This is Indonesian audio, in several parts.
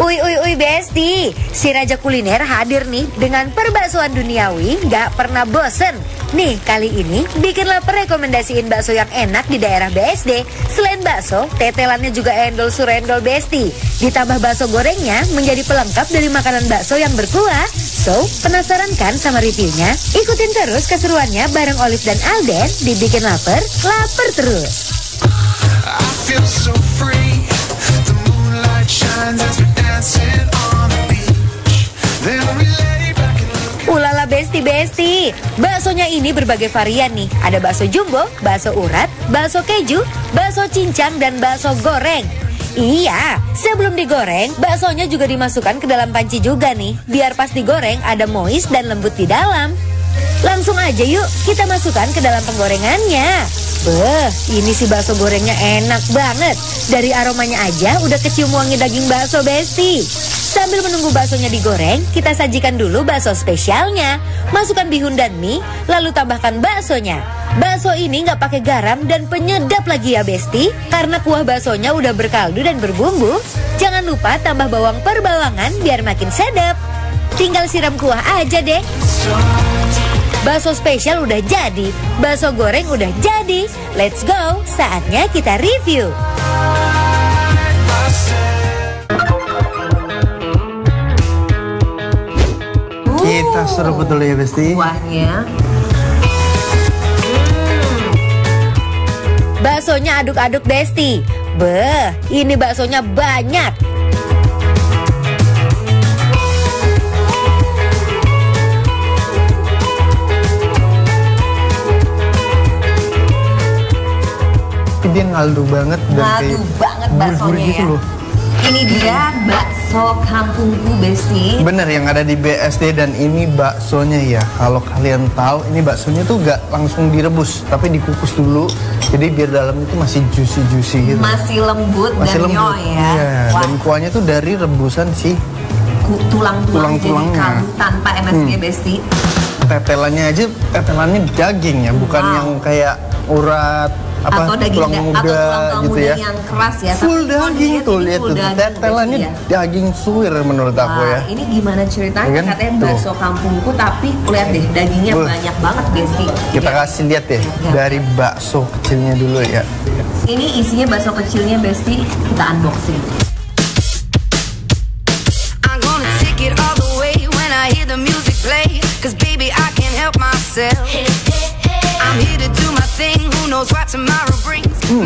Uy Besti, si Raja Kuliner hadir nih dengan perbaksoan duniawi gak pernah bosen. Nih kali ini bikin lapar rekomendasiin bakso yang enak di daerah BSD. Selain bakso, tetelannya juga endol surendol Besti. Ditambah bakso gorengnya menjadi pelengkap dari makanan bakso yang berkuah. So, penasaran kan sama reviewnya? Ikutin terus keseruannya bareng Olive dan Alden. Dibikin lapar terus. I feel so free. The moonlight shines as we're dancing on the beach. Then we lay back and look. Ulala Besti, baksonya ini berbagai varian nih. Ada bakso jumbo, bakso urat, bakso keju, bakso cincang, dan bakso goreng. Iya, sebelum digoreng, baksonya juga dimasukkan ke dalam panci juga nih. Biar pas digoreng ada moist dan lembut di dalam. Langsung aja yuk kita masukkan ke dalam penggorengannya. Ini si bakso gorengnya enak banget. Dari aromanya aja udah kecium wangi daging bakso Besti. Sambil menunggu baksonya digoreng, kita sajikan dulu bakso spesialnya. Masukkan bihun dan mie, lalu tambahkan baksonya. Bakso ini nggak pakai garam dan penyedap lagi ya Besti, karena kuah baksonya udah berkaldu dan berbumbu. Jangan lupa tambah bawang per bawangan biar makin sedap. Tinggal siram kuah aja deh. Bakso spesial udah jadi, bakso goreng udah jadi. Let's go, saatnya kita review. Kita seruput dulu ya Besti. Kuahnya. Baksonya aduk-aduk Besti. Ini baksonya banyak. Dia ngaldu banget dan Ngaldu banget baksonya gitu ya. loh. Ini dia bakso kampungku Besti. Bener yang ada di BSD dan ini baksonya ya. Kalau kalian tahu ini baksonya tuh gak langsung direbus tapi dikukus dulu. Jadi biar dalam itu masih juicy gitu. Masih lembut Masih dan lembut. nyoy ya. Iya. Wah, Dan kuahnya tuh dari rebusan sih tulang-tulang jadi tulang-tulangnya. kaldu tanpa MSG Besti. tetelannya aja, tetelannya daging ya, bukan yang kayak urat apa atau daging tulang muda atau tulang gitu muda ya. yang keras ya. Full Tapi kalau daging dilihat tuh, ini lihat full tuh. daging, Tetelannya Besti ya. daging suwir menurut aku ya. Ini gimana ceritanya? Ya kan? Katanya Tuh. bakso kampungku, tapi lihat deh dagingnya banyak banget Besti. Kita kasih lihat deh dari bakso kecilnya dulu ya. Ini isinya bakso kecilnya Besti, kita unboxing. I'm gonna take it all the way when I hear the music play. Cause baby I can't help myself. I'm here to do my thing. Who knows what tomorrow brings. Tuh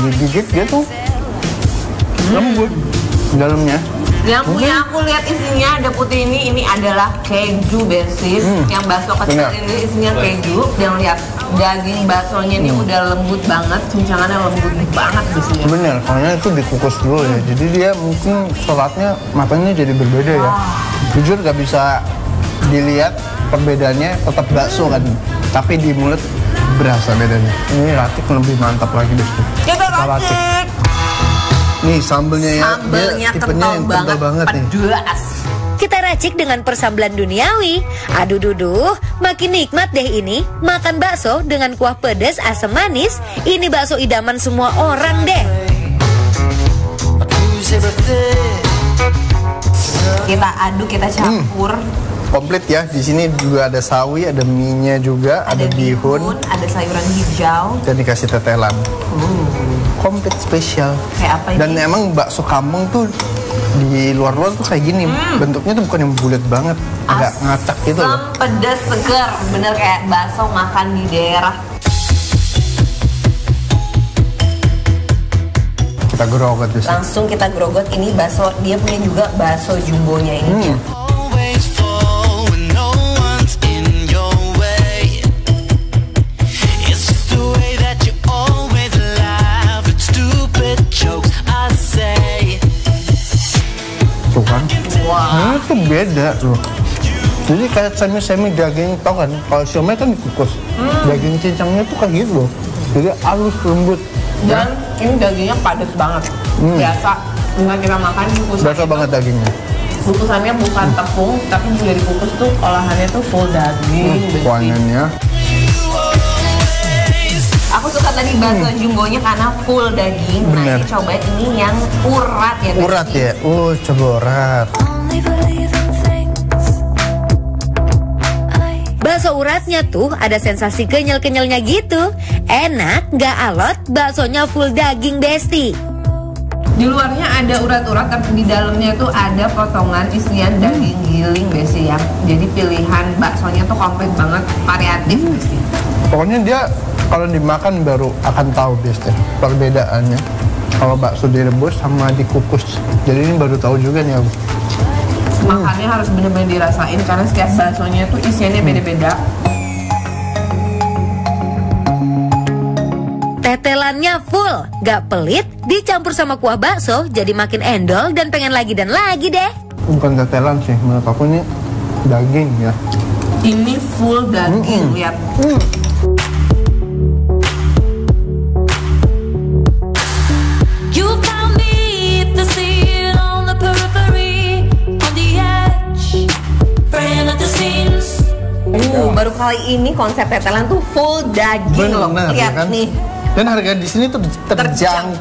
digigit dia tuh lembut dalamnya. Yang punya aku lihat isinya ada putih ini adalah keju Besti. Yang bakso kecil Benar. ini isinya keju. Dan lihat daging baksonya ini udah lembut banget, cincangannya lembut banget Besti. Bener, karena itu dikukus dulu ya. Jadi dia mungkin sholatnya matanya jadi berbeda ya. Jujur gak bisa dilihat perbedaannya, tetap bakso kan. Tapi di mulut berasa bedanya. Ini ratik lebih mantap lagi Besti. Kita racik. Nih sambelnya ya, Sambelnya dia tipenya yang kental banget nih. pedas. Kita racik dengan persambelan duniawi. Aduh duduh, makin nikmat deh ini. Makan bakso dengan kuah pedas asam manis. Ini bakso idaman semua orang deh. Kita aduk, kita campur. Komplit ya, di sini juga ada sawi, ada mie-nya juga, ada bihun, ada sayuran hijau. dan dikasih tetelan. Komplit spesial. Kayak apa ini? Dan emang bakso kampung tuh di luar-luar tuh kayak gini. Bentuknya tuh bukan yang bulat banget, agak ngacak gitu loh. Asam, pedas, segar. Bener kayak bakso makan di daerah. Kita gerogot di sini. Langsung kita grogot ini bakso. Dia punya juga bakso jumbonya ini. Always fall when no one's in your way. It's just the way that you always laugh at stupid jokes I say. Tuh kan? Nah, itu beda loh. Jadi kayak semi-semi daging, tau kan? Kalau siomay kan dikukus. Daging cincangnya tuh kayak gitu loh. Jadi halus, lembut. Dan ini dagingnya padat banget. Biasa dengan kita makan kukusan. Berasa banget dagingnya. Kukusannya bukan tepung, tapi juga dikukus tuh olahannya tuh full daging. Kuahnya. Aku suka tadi bakso jumbonya karena full daging. Nah, Bener. ini cobain ini yang urat ya. Urat Besti. ya? Coba urat. Bakso uratnya tuh ada sensasi kenyal-kenyalnya gitu. Enak, nggak alot, baksonya full daging Besti. Di luarnya ada urat-urat, tapi di dalamnya tuh ada potongan isian daging giling Besti ya. Jadi pilihan baksonya tuh komplit banget, variatif Besti. Pokoknya dia kalau dimakan baru akan tahu biasanya perbedaannya. Kalau bakso direbus sama dikukus. Jadi ini baru tahu juga nih aku. Makannya harus bener-bener dirasain karena setiap baksonya tuh isiannya beda-beda. Tetelannya full, nggak pelit, dicampur sama kuah bakso jadi makin endol dan pengen lagi dan lagi deh. Bukan tetelan sih, menurut aku ini daging ya. Ini full daging, lihat. You found me at the scene on the periphery, on the edge, praying at the scenes. Baru kali ini konsep tetelan tuh full daging loh. Bener, ya Lihat kan? nih. Dan harga di sini tuh Terjangkau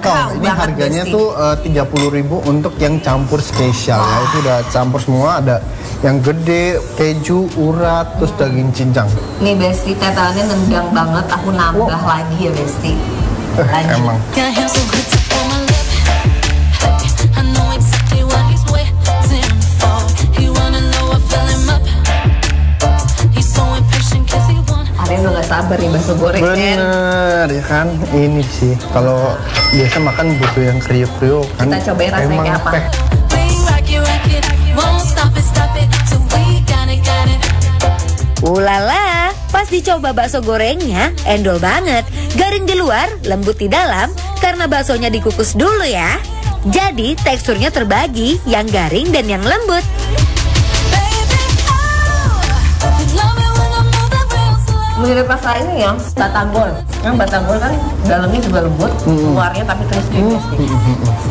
terjangkau. Ini banget, harganya Besti. tuh 30.000 untuk yang campur spesial ya. Itu udah campur semua, ada yang gede, keju, urat, terus daging cincang. Nih Besti, tetelannya nendang banget. Aku nambah lagi ya Besti. Lanjut. Emang. Got him so hooked up on my lip. I know exactly what he's waiting for. He wanna know I fill him up. He's so impatient 'cause he want. Kalian udah gak sabar nih bakso goreng kan? Bener ya kan, ini sih kalau biasa makan butuh yang kriuk-kriuk kan. Kita cobain rasanya emang kayak apa. teh. We rock it, won't stop it, till we got it. Ulala, pas dicoba bakso gorengnya, endol banget. Garing di luar, lembut di dalam, karena baksonya dikukus dulu ya. Jadi teksturnya terbagi, yang garing dan yang lembut. Baby, oh, you love me when I move that real slow. Mirip rasa ini ya, batagor. Yang batagor kan dalamnya juga lembut, luarnya tapi crispy Besti.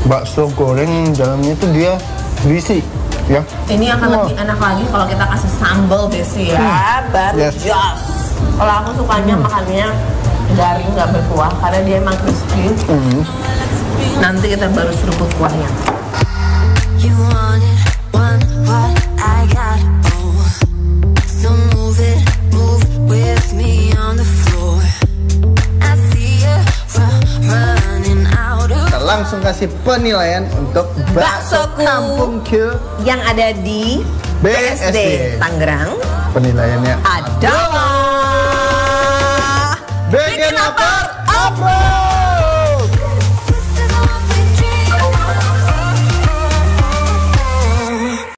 Bakso goreng dalamnya tuh dia berisi ya. Ini akan lebih enak lagi kalau kita kasih sambal Besti ya, baru Yes. jos. Kalau aku sukanya makannya garing nggak berkuah karena dia emang crispy. Nanti kita baru seruput kuahnya. You want it, want what I got, oh. So move it, move with me on the floor. I see you running out of. Kita langsung kasih penilaian untuk bakso Baksoku. Kampung Q Yang ada di BSD. Tangerang penilaiannya adalah bikin lapar apa?